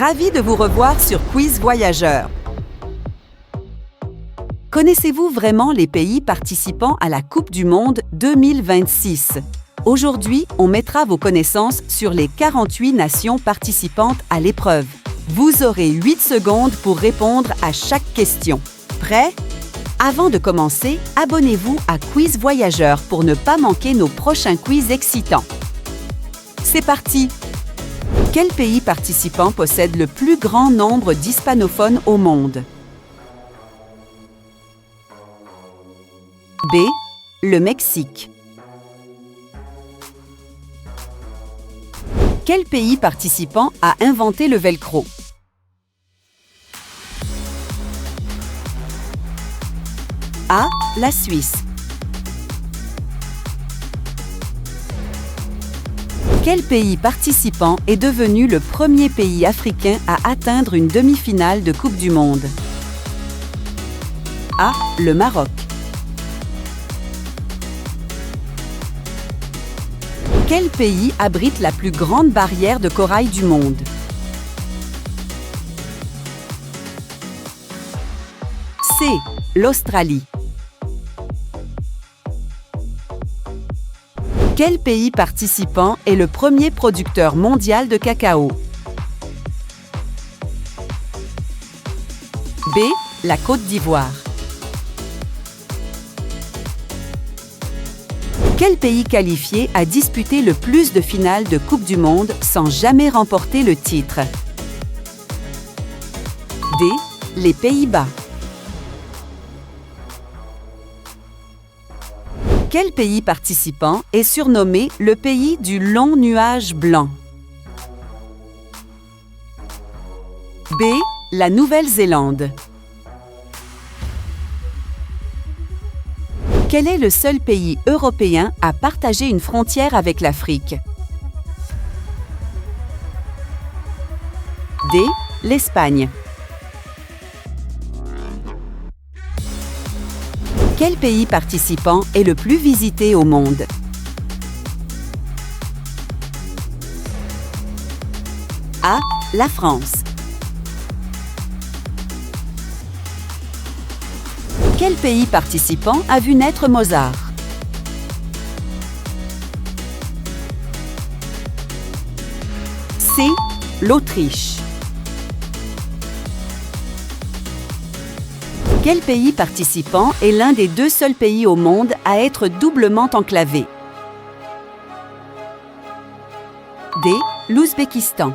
Ravi de vous revoir sur Quiz Voyageur. Connaissez-vous vraiment les pays participants à la Coupe du Monde 2026? Aujourd'hui, on mettra vos connaissances sur les 48 nations participantes à l'épreuve. Vous aurez 8 secondes pour répondre à chaque question. Prêt? Avant de commencer, abonnez-vous à Quiz Voyageur pour ne pas manquer nos prochains quiz excitants. C'est parti! Quel pays participant possède le plus grand nombre d'hispanophones au monde? B. Le Mexique. Quel pays participant a inventé le velcro? A. La Suisse. Quel pays participant est devenu le premier pays africain à atteindre une demi-finale de Coupe du Monde? A. Le Maroc. Quel pays abrite la plus grande barrière de corail du monde? C. L'Australie. Quel pays participant est le premier producteur mondial de cacao? B. La Côte d'Ivoire. Quel pays qualifié a disputé le plus de finales de Coupe du Monde sans jamais remporter le titre? D. Les Pays-Bas. Quel pays participant est surnommé le pays du long nuage blanc? B. La Nouvelle-Zélande. Quel est le seul pays européen à partager une frontière avec l'Afrique? D. L'Espagne. Quel pays participant est le plus visité au monde? A. La France. Quel pays participant a vu naître Mozart? C. L'Autriche. Quel pays participant est l'un des 2 seuls pays au monde à être doublement enclavé? D. L'Ouzbékistan.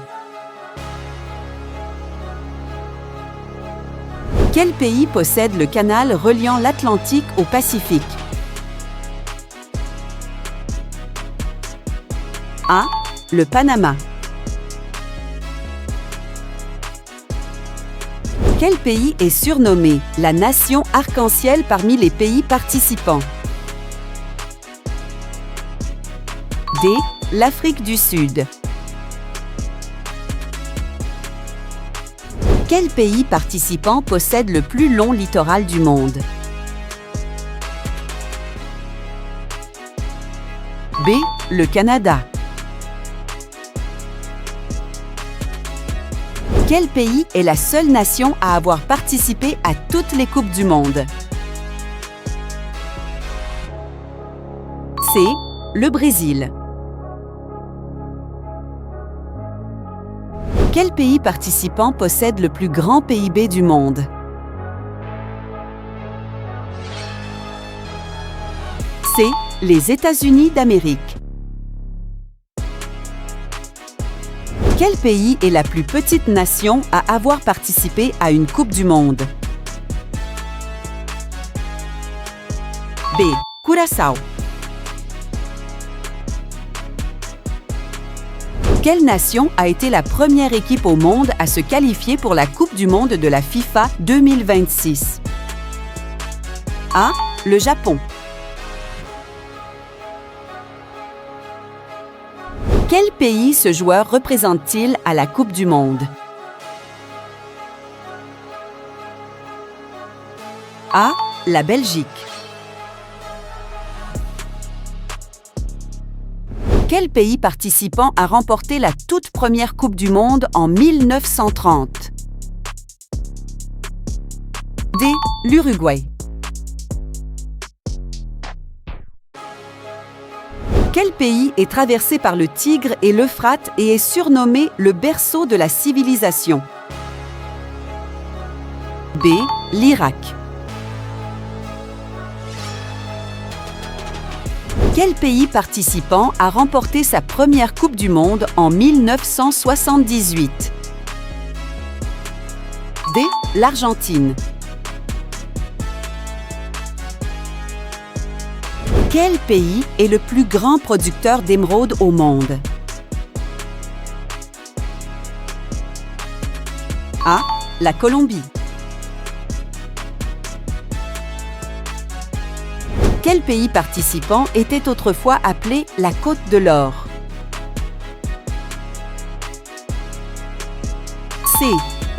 Quel pays possède le canal reliant l'Atlantique au Pacifique? A. Le Panama. Quel pays est surnommé la nation arc-en-ciel parmi les pays participants? D. L'Afrique du Sud. Quel pays participant possède le plus long littoral du monde? B. Le Canada. Quel pays est la seule nation à avoir participé à toutes les Coupes du monde? C. Le Brésil. Quel pays participant possède le plus grand PIB du monde? C. Les États-Unis d'Amérique. Quel pays est la plus petite nation à avoir participé à une Coupe du Monde? B. Curaçao. Quelle nation a été la première équipe au monde à se qualifier pour la Coupe du Monde de la FIFA 2026? A. Le Japon. Quel pays ce joueur représente-t-il à la Coupe du Monde? A. La Belgique. Quel pays participant a remporté la toute première Coupe du Monde en 1930? D. L'Uruguay. Quel pays est traversé par le Tigre et l'Euphrate et est surnommé le berceau de la civilisation? B. L'Irak. Quel pays participant a remporté sa première Coupe du Monde en 1978? D. L'Argentine. Quel pays est le plus grand producteur d'émeraudes au monde? A. La Colombie. Quel pays participant était autrefois appelé la Côte de l'Or? C.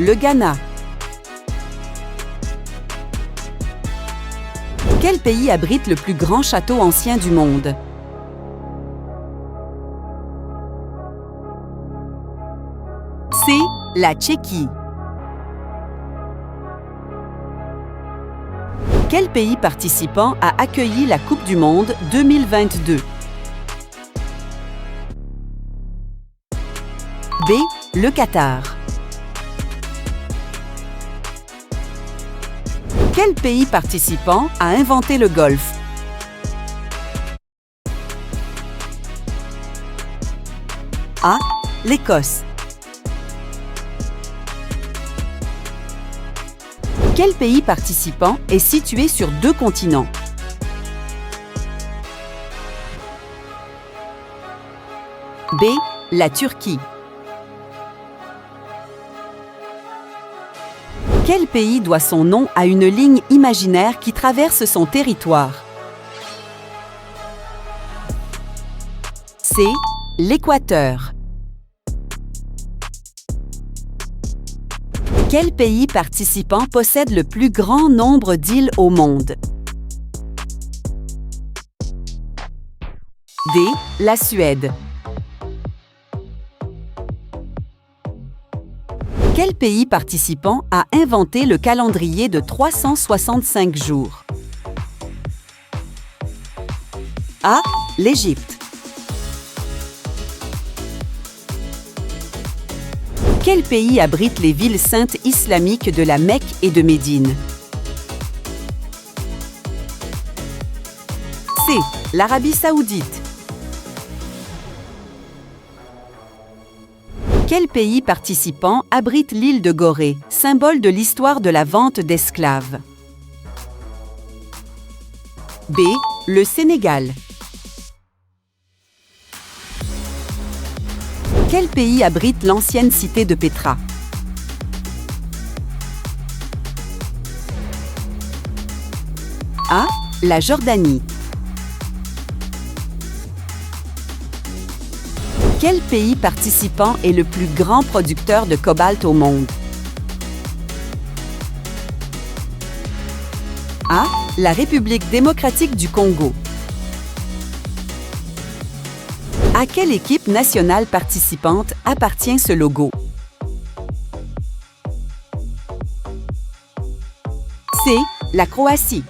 Le Ghana. Quel pays abrite le plus grand château ancien du monde? C. La Tchéquie. Quel pays participant a accueilli la Coupe du Monde 2022? B. Le Qatar. Quel pays participant a inventé le golf? A. L'Écosse. Quel pays participant est situé sur 2 continents? B. La Turquie. Quel pays doit son nom à une ligne imaginaire qui traverse son territoire? C. L'Équateur. Quel pays participant possède le plus grand nombre d'îles au monde? D. La Suède. Quel pays participant a inventé le calendrier de 365 jours? A. L'Égypte. Quel pays abrite les villes saintes islamiques de la Mecque et de Médine? C. L'Arabie saoudite. Quel pays participant abrite l'île de Gorée, symbole de l'histoire de la vente d'esclaves? B. Le Sénégal. Quel pays abrite l'ancienne cité de Pétra? A. La Jordanie. Quel pays participant est le plus grand producteur de cobalt au monde? A. La République démocratique du Congo. À quelle équipe nationale participante appartient ce logo? C. La Croatie.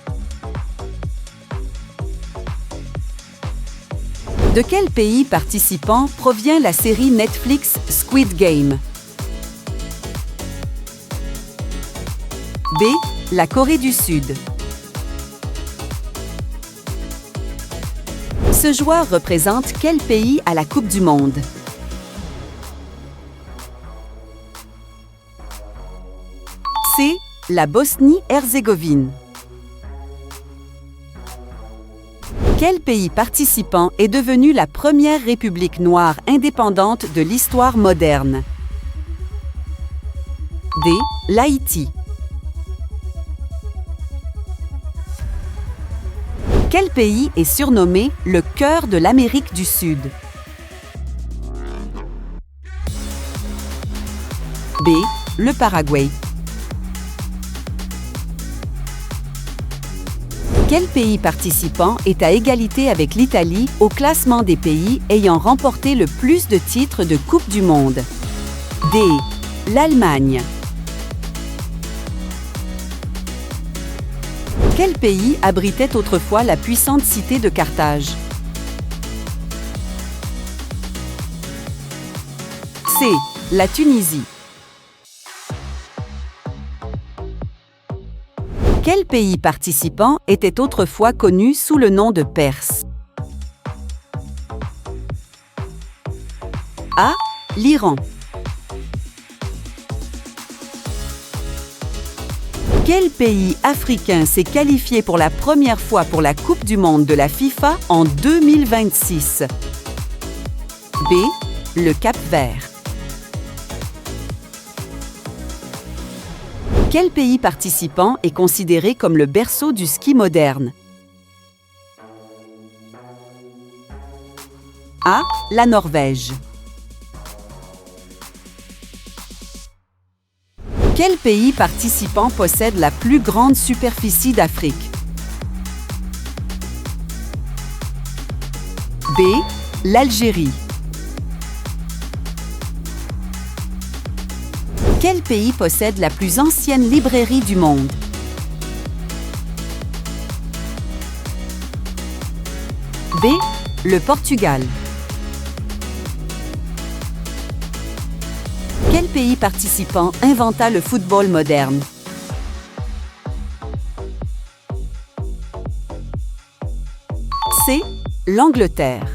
De quel pays participant provient la série Netflix Squid Game? B. La Corée du Sud. Ce joueur représente quel pays à la Coupe du Monde? C. La Bosnie-Herzégovine. Quel pays participant est devenu la première république noire indépendante de l'histoire moderne? D. L'Haïti. Quel pays est surnommé le cœur de l'Amérique du Sud? B. Le Paraguay. Quel pays participant est à égalité avec l'Italie au classement des pays ayant remporté le plus de titres de Coupe du Monde? D. L'Allemagne. Quel pays abritait autrefois la puissante cité de Carthage? C. La Tunisie. Quel pays participant était autrefois connu sous le nom de Perse? A. L'Iran. Quel pays africain s'est qualifié pour la première fois pour la Coupe du Monde de la FIFA en 2026? B. Le Cap-Vert. Quel pays participant est considéré comme le berceau du ski moderne? A. La Norvège. Quel pays participant possède la plus grande superficie d'Afrique? B. L'Algérie. Quel pays possède la plus ancienne librairie du monde? B. Le Portugal. Quel pays participant inventa le football moderne? C. L'Angleterre.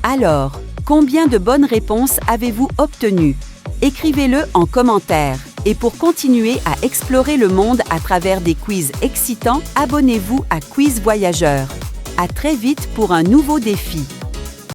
Alors, combien de bonnes réponses avez-vous obtenues? Écrivez-le en commentaire. Et pour continuer à explorer le monde à travers des quiz excitants, abonnez-vous à Quiz Voyageur. À très vite pour un nouveau défi.